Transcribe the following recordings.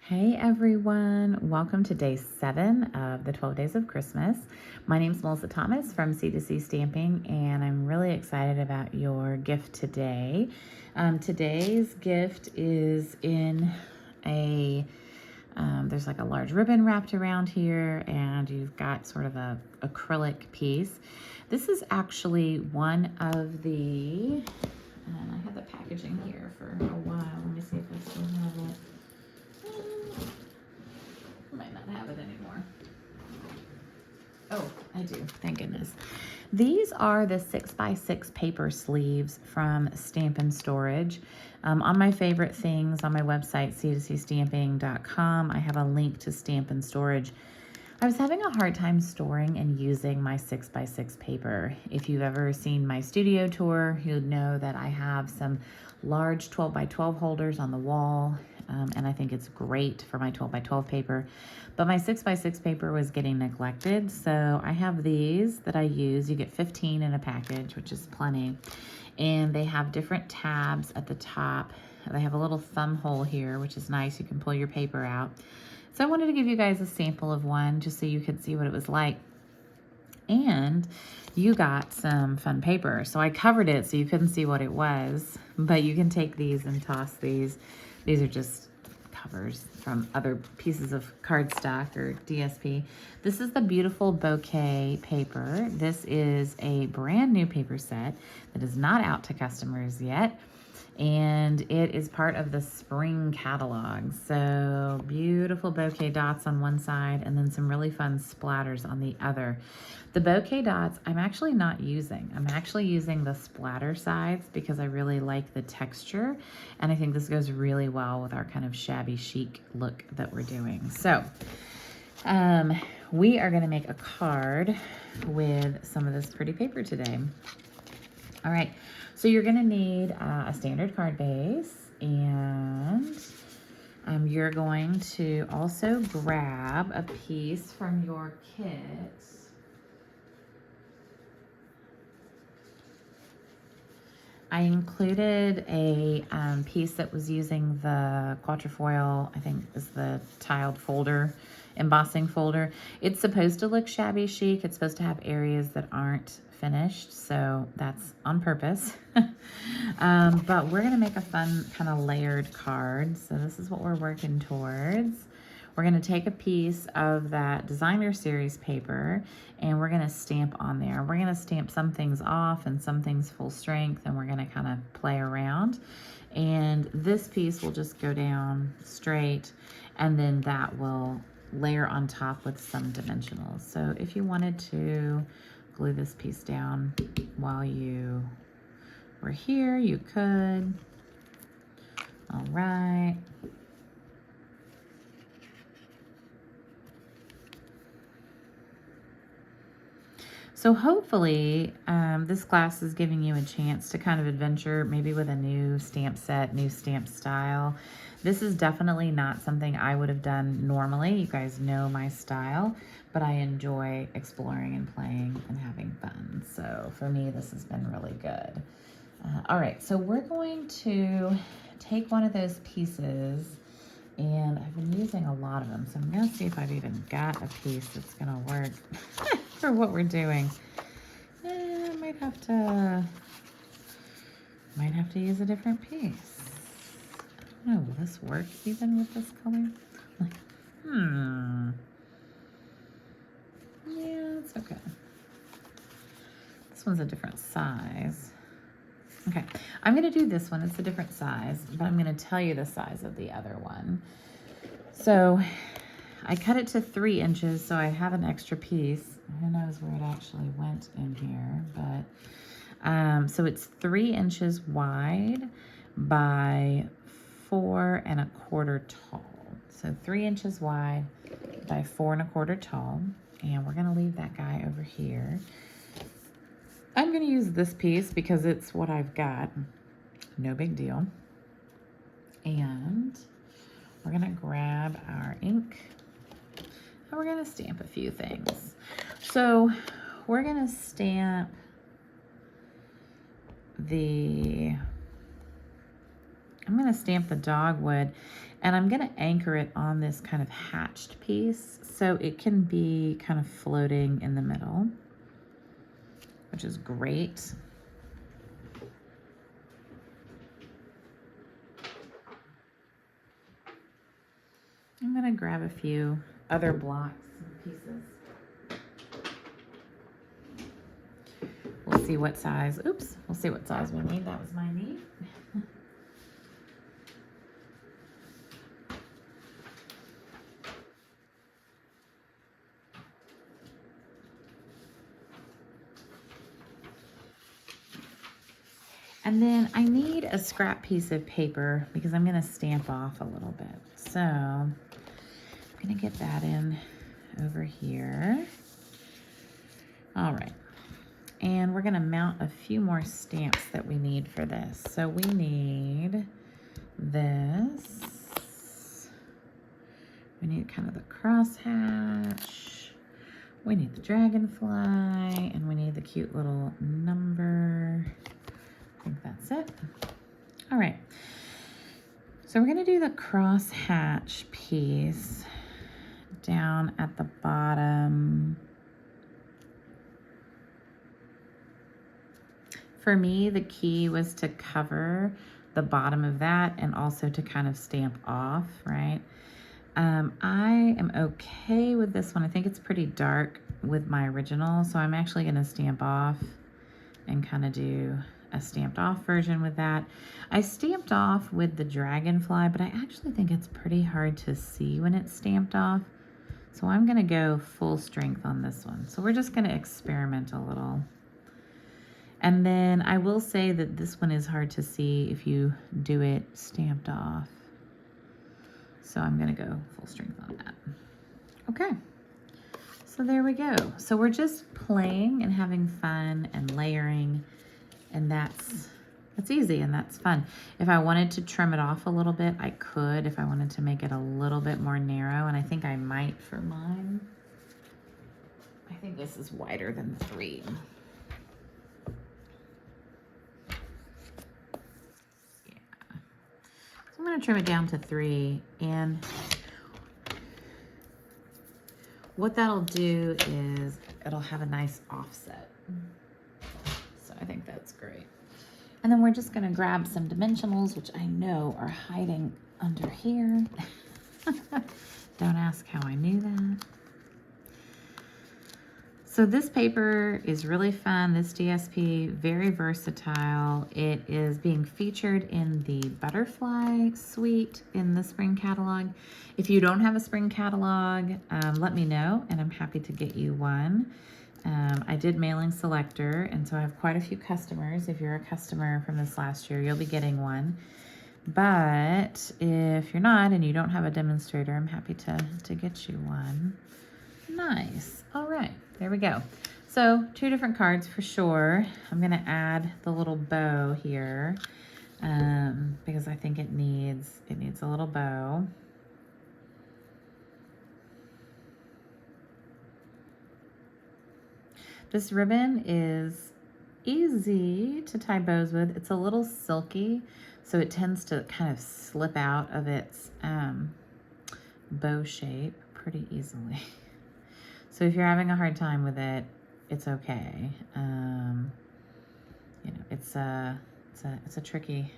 Hey everyone, welcome to day 7 of the 12 days of Christmas. My name is Melissa Thomas from C2C Stamping, and I'm really excited about your gift today. Today's gift is in a, there's like a large ribbon wrapped around here, and you've got sort of a acrylic piece. This is actually one of the, and I had the packaging here for a while. Let me see if I still have it. Might not have it anymore. Oh, I do. Thank goodness. These are the 6x6 paper sleeves from Stamp & Storage. On my favorite things on my website, c2cstamping.com, I have a link to Stamp & Storage. I was having a hard time storing and using my 6x6 paper. If you've ever seen my studio tour, you'll know that I have some large 12x12 holders on the wall, and I think it's great for my 12x12 paper. But my 6x6 paper was getting neglected, so I have these that I use. You get 15 in a package, which is plenty. And they have different tabs at the top. They have a little thumb hole here, which is nice. You can pull your paper out. So I wanted to give you guys a sample of one just so you could see what it was like. And you got some fun paper. So I covered it so you couldn't see what it was, but you can take these and toss these. These are just covers from other pieces of cardstock or DSP. This is the beautiful bouquet paper. This is a brand new paper set that is not out to customers yet, and it is part of the spring catalog. So beautiful bouquet dots on one side and then some really fun splatters on the other. The bouquet dots I'm actually not using. I'm actually using the splatter sides because I really like the texture, and I think this goes really well with our kind of shabby chic look that we're doing. So we are going to make a card with some of this pretty paper today. All right, so you're gonna need a standard card base, and you're going to also grab a piece from your kit. I included a piece that was using the quatrefoil, I think is the tiled folder, embossing folder. It's supposed to look shabby chic. It's supposed to have areas that aren't finished, so that's on purpose. But we're gonna make a fun kind of layered card. So this is what we're working towards. We're gonna take a piece of that designer series paper and we're gonna stamp on there. We're gonna stamp some things off and some things full strength, and we're gonna kind of play around. And this piece will just go down straight, and then that will layer on top with some dimensionals. So if you wanted to glue this piece down while you were here, you could. All right. So hopefully this class is giving you a chance to kind of adventure maybe with a new stamp set, new stamp style. This is definitely not something I would have done normally. You guys know my style, but I enjoy exploring and playing and having fun. So for me, this has been really good. All right, so we're going to take one of those pieces, and I've been using a lot of them, so I'm gonna see if I've even got a piece that's gonna work for what we're doing. I might have to use a different piece. I don't know, will this work even with this color? Yeah, it's okay. This one's a different size. Okay, I'm gonna do this one. It's a different size, but I'm gonna tell you the size of the other one. So I cut it to 3 inches, so I have an extra piece. Who knows where it actually went in here, but so it's 3 inches wide by 4 1/4 tall. So 3 inches wide by 4 1/4 tall, and we're gonna leave that guy over here. I'm gonna use this piece because it's what I've got. No big deal. And we're gonna grab our ink and we're gonna stamp a few things. So we're gonna stamp I'm gonna stamp the dogwood, And I'm gonna anchor it on this kind of hatched piece so it can be kind of floating in the middle, which is great. I'm gonna grab a few other blocks and pieces. We'll see what size, oops, we'll see what size we need. That was my need. And then I need a scrap piece of paper because I'm gonna stamp off a little bit. So I'm gonna get that in over here. All right, and we're gonna mount a few more stamps that we need for this. So we need this. We need kind of the crosshatch. We need the dragonfly, and we need the cute little number. I think that's it. All right, so we're gonna do the crosshatch piece down at the bottom. For me, the key was to cover the bottom of that and also to kind of stamp off, right? I am okay with this one. I think it's pretty dark with my original, so I'm actually gonna stamp off and kind of do a stamped off version with that. I stamped off with the dragonfly, but I actually think it's pretty hard to see when it's stamped off. So I'm gonna go full strength on this one. So we're just gonna experiment a little. And then I will say that this one is hard to see if you do it stamped off. So I'm gonna go full strength on that. Okay, so there we go. So we're just playing and having fun and layering, and that's easy and that's fun. If I wanted to trim it off a little bit, I could, if I wanted to make it a little bit more narrow, and I think I might for mine. I think this is wider than 3. Yeah. So I'm gonna trim it down to 3, and what that'll do is it'll have a nice offset. So I think that's great. And then we're just gonna grab some dimensionals, which I know are hiding under here. Don't ask how I knew that. So this paper is really fun. This DSP, very versatile. It is being featured in the Butterfly Suite in the spring catalog. If you don't have a spring catalog, let me know and I'm happy to get you one. I did mailing selector, and so I have quite a few customers. If you're a customer from this last year, you'll be getting one. But if you're not and you don't have a demonstrator, I'm happy to get you one. Nice. All right, there we go. So 2 different cards for sure. I'm gonna add the little bow here because I think it needs a little bow. This ribbon is easy to tie bows with. It's a little silky, so it tends to kind of slip out of its bow shape pretty easily. So if you're having a hard time with it, it's okay. You know, it's a tricky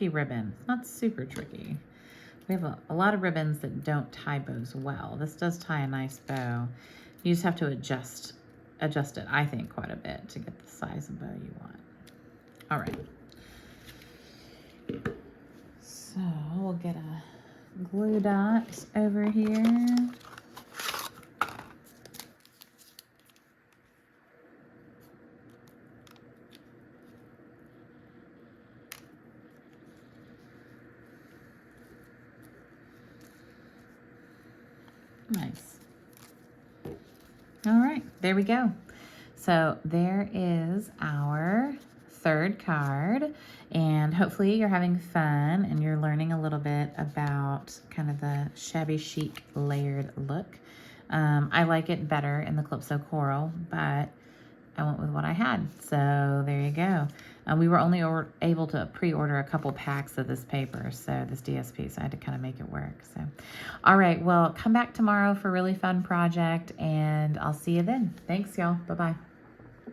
ribbon. It's not super tricky. We have a lot of ribbons that don't tie bows well. This does tie a nice bow. You just have to adjust it, I think, quite a bit to get the size of bow you want. All right. So we'll get a glue dot over here. Nice. All right, there we go. So there is our 3rd card, and hopefully you're having fun and you're learning a little bit about kind of the shabby chic layered look. I like it better in the Calypso Coral, but I went with what I had. So there you go. We were only able to pre-order a couple packs of this paper, so this DSP, so I had to kind of make it work. So, all right, well, come back tomorrow for a really fun project, and I'll see you then. Thanks, y'all. Bye-bye.